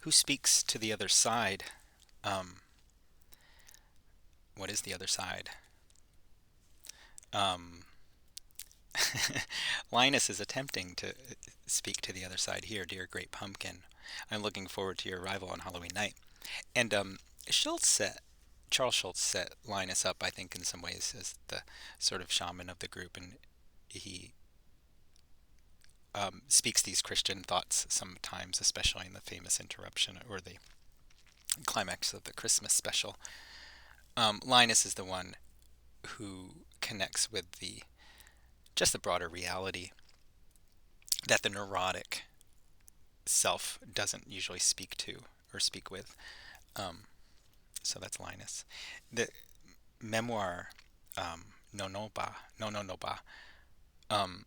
Who speaks to the other side? Um, what is the other side? Um, Linus is attempting to speak to the other side here, dear great pumpkin. I'm looking forward to your arrival on Halloween night. And Schultz set Charles Schultz set Linus up, I think, in some ways as the sort of shaman of the group, and he speaks these Christian thoughts sometimes, especially in the famous interruption or the climax of the Christmas special. Linus is the one who connects with the just the broader reality that the neurotic self doesn't usually speak to or speak with. Um, so that's Linus. The memoir Nonoba, No No Noba, um,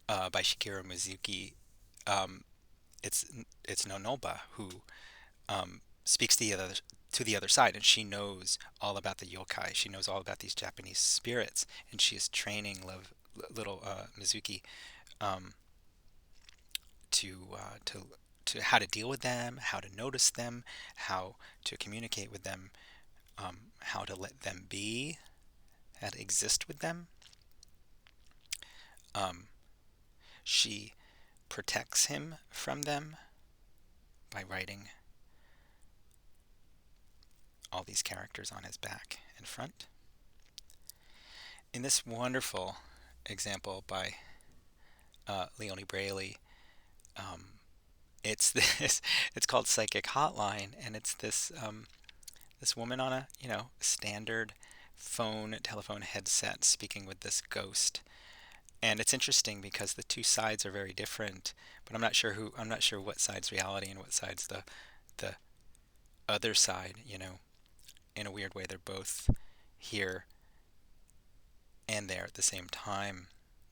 by Shigeru Mizuki. Um, it's it's Nonoba who speaks to the other side, and she knows all about the yokai. She knows all about these Japanese spirits, and she is training little Mizuki um, to how to deal with them, how to notice them, how to communicate with them, how to let them be, how to exist with them. Um, she protects him from them by writing all these characters on his back and front. In this wonderful example by Leonie Braille, um, it's this. It's called Psychic Hotline, and it's this woman on a standard telephone headset speaking with this ghost. And it's interesting because the two sides are very different, but I'm not sure what side's reality and what side's the other side. In a weird way, they're both here and there at the same time.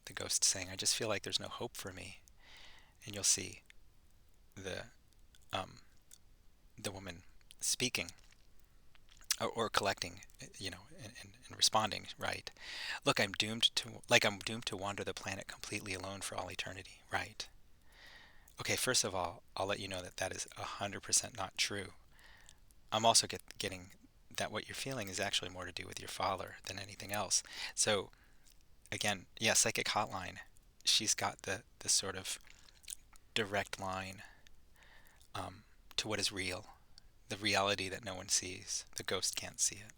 The ghost saying, "I just feel like there's no hope for me," and you'll see the um, the woman speaking or collecting, and responding. Right? Look, I'm doomed to wander the planet completely alone for all eternity. Right? Okay. First of all, I'll let you know that that is 100% not true. I'm also getting that what you're feeling is actually more to do with your father than anything else. So again, yeah, psychic hotline. She's got the sort of direct line to what is real, the reality that no one sees. The ghost can't see it.